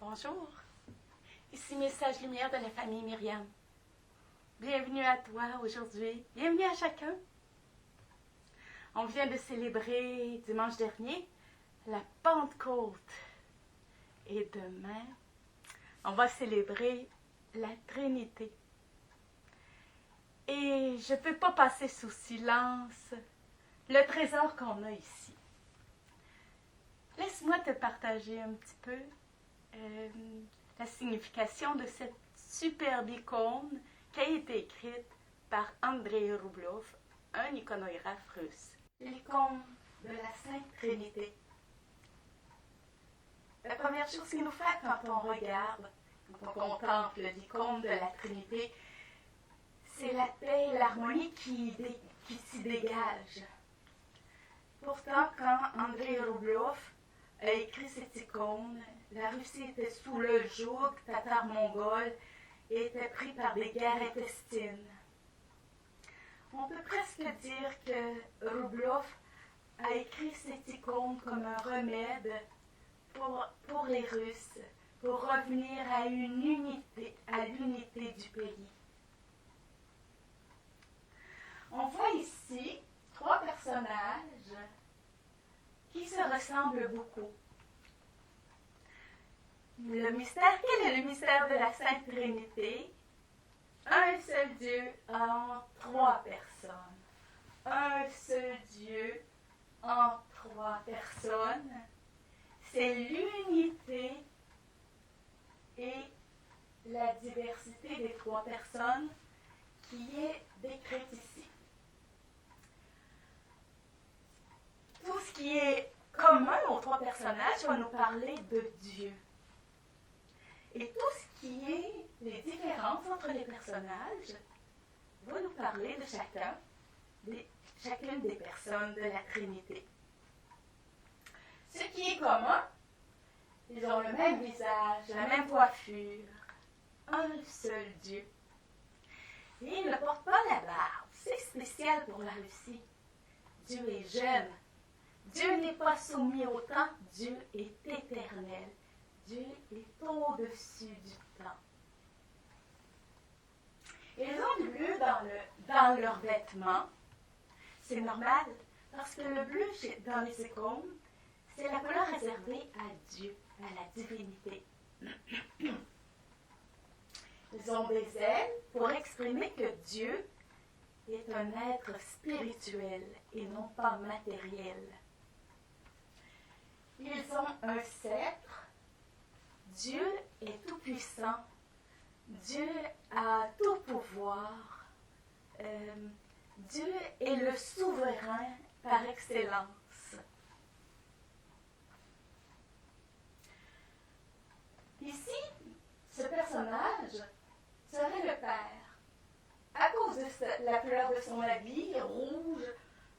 Bonjour, ici Message Lumière de la famille Myriam. Bienvenue à toi aujourd'hui, bienvenue à chacun. On vient de célébrer dimanche dernier la Pentecôte et demain, on va célébrer la Trinité. Et je ne peux pas passer sous silence le trésor qu'on a ici. Laisse-moi te partager un petit peu la signification de cette superbe icône qui a été écrite par Andrei Rublev, un iconographe russe. L'icône de la Sainte Trinité. La première chose qu'il nous fait quand on regarde, quand on contemple l'icône de la Trinité, c'est la paix et l'harmonie qui s'y dégagent. Pourtant, quand Andrei Rublev a écrit cette icône, la Russie était sous le joug tatar-mongol et était prise par des guerres intestines. On peut presque dire que Rublev a écrit cette icône comme un remède pour les Russes, pour revenir à l'unité du pays. On voit ici 3 personnages qui se ressemblent beaucoup. Le mystère, quel est le mystère de la Sainte Trinité? Un seul Dieu en 3 personnes. Un seul Dieu en 3 personnes. C'est l'unité et la diversité des 3 personnes qui est décrite ici. Tout ce qui est commun aux 3 personnages va nous parler de Dieu. Et tout ce qui est les différences entre les personnages va nous parler de chacune des personnes de la Trinité. Ce qui est commun, ils ont le même visage, la même coiffure, un seul Dieu. Et ils ne portent pas la barbe. C'est spécial pour la Russie. Dieu est jeune. Dieu n'est pas soumis au temps. Dieu est éternel. Dieu est au-dessus du temps. Ils ont du bleu dans leurs vêtements. C'est normal, parce que le bleu dans les icônes, c'est la couleur réservée à Dieu, à la divinité. Ils ont des ailes pour exprimer que Dieu est un être spirituel et non pas matériel. Ils ont un sceptre. Dieu est tout-puissant. Dieu a tout pouvoir. Dieu est le souverain par excellence. Ici, ce personnage serait le Père. À cause de la couleur de son habit, rouge,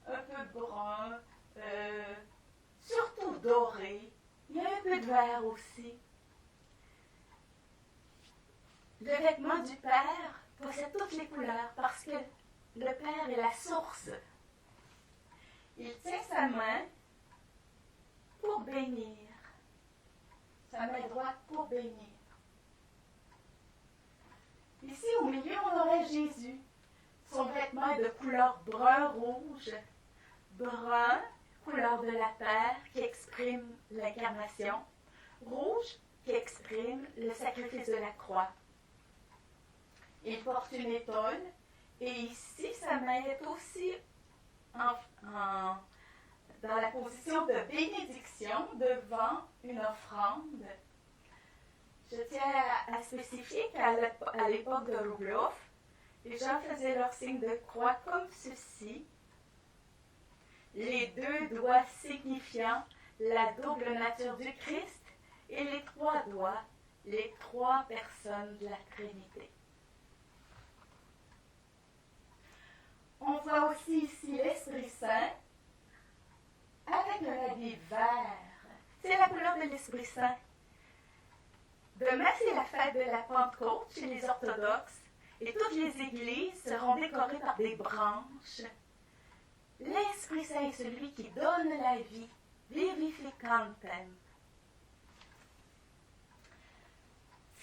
un peu brun, surtout doré. Il y a un peu de vert aussi. Le vêtement du Père possède toutes les couleurs parce que le Père est la source. Il tient sa main pour bénir. Sa main droite pour bénir. Ici, au milieu, on aurait Jésus. Son vêtement est de couleur brun-rouge. Brun, couleur de la terre, qui exprime l'incarnation. Rouge, qui exprime le sacrifice de la croix. Il porte une étole. Et ici, sa main est aussi dans la position de bénédiction devant une offrande. Je tiens à spécifier qu'à l'époque de Rublev, les gens faisaient leur signe de croix comme ceci, les 2 doigts signifiant la double nature du Christ et les 3 doigts, les 3 personnes de la Trinité. On voit aussi ici l'Esprit Saint avec un habit vert. C'est la couleur de l'Esprit Saint. Demain, c'est la fête de la Pentecôte chez les orthodoxes et toutes les églises seront décorées par des branches. L'Esprit Saint est celui qui donne la vie, vivificantem.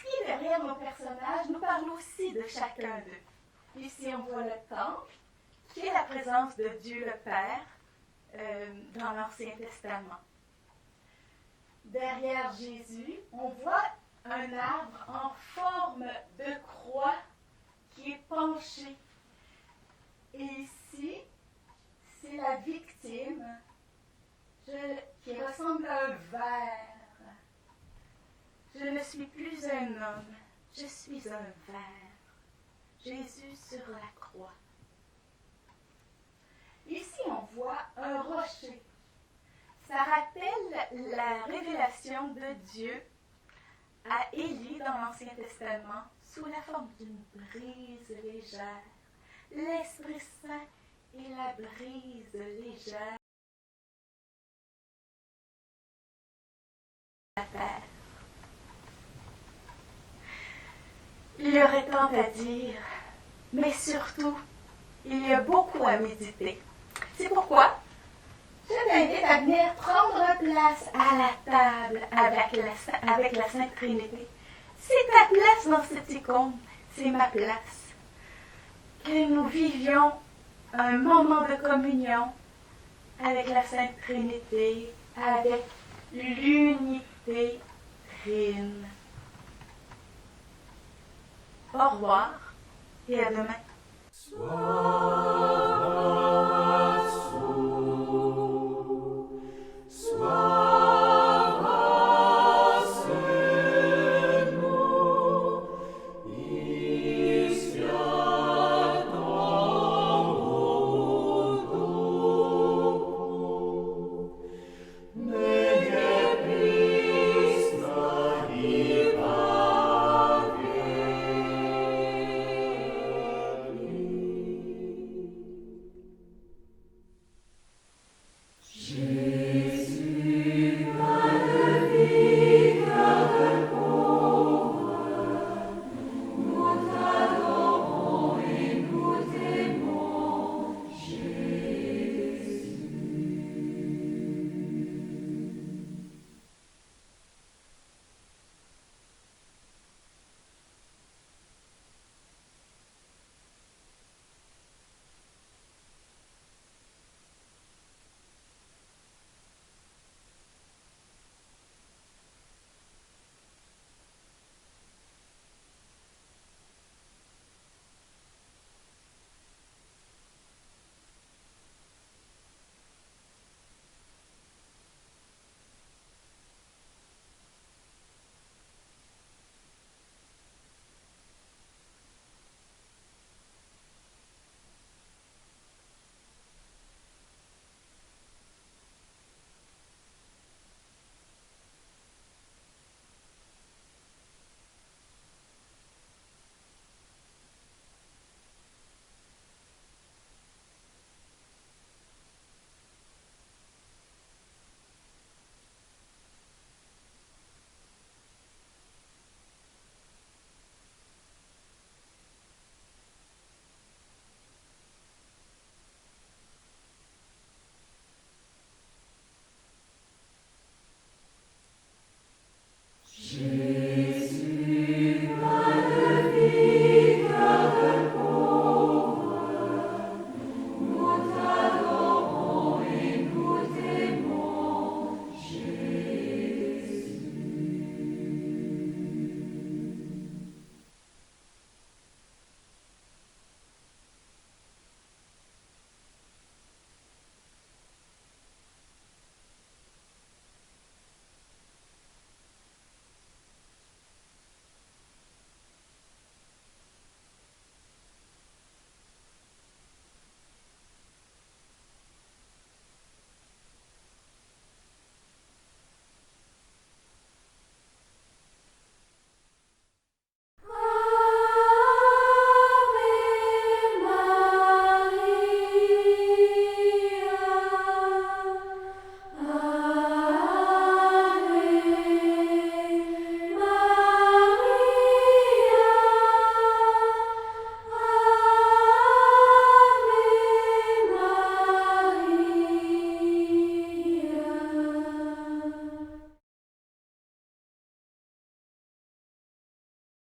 L'esprit derrière nos personnages nous parle aussi de chacun d'eux. Ici, on voit le temple, qui est la présence de Dieu le Père dans l'Ancien Testament. Derrière Jésus, on voit un arbre en forme de croix qui est penché. Et ici, c'est la victime qui ressemble à un ver. Je ne suis plus un homme, je suis un ver. Jésus sur la croix. Ici, on voit un rocher. Ça rappelle la révélation de Dieu à Élie dans l'Ancien Testament sous la forme d'une brise légère. L'Esprit Saint est la brise légère de la terre. Il y aurait tant à dire, mais surtout, il y a beaucoup à méditer. C'est pourquoi je t'invite à venir prendre place à la table avec la Sainte Trinité. C'est ta place dans cette icône, c'est ma place. Que nous vivions un moment de communion avec la Sainte Trinité, avec l'unité trine. Au revoir et à demain.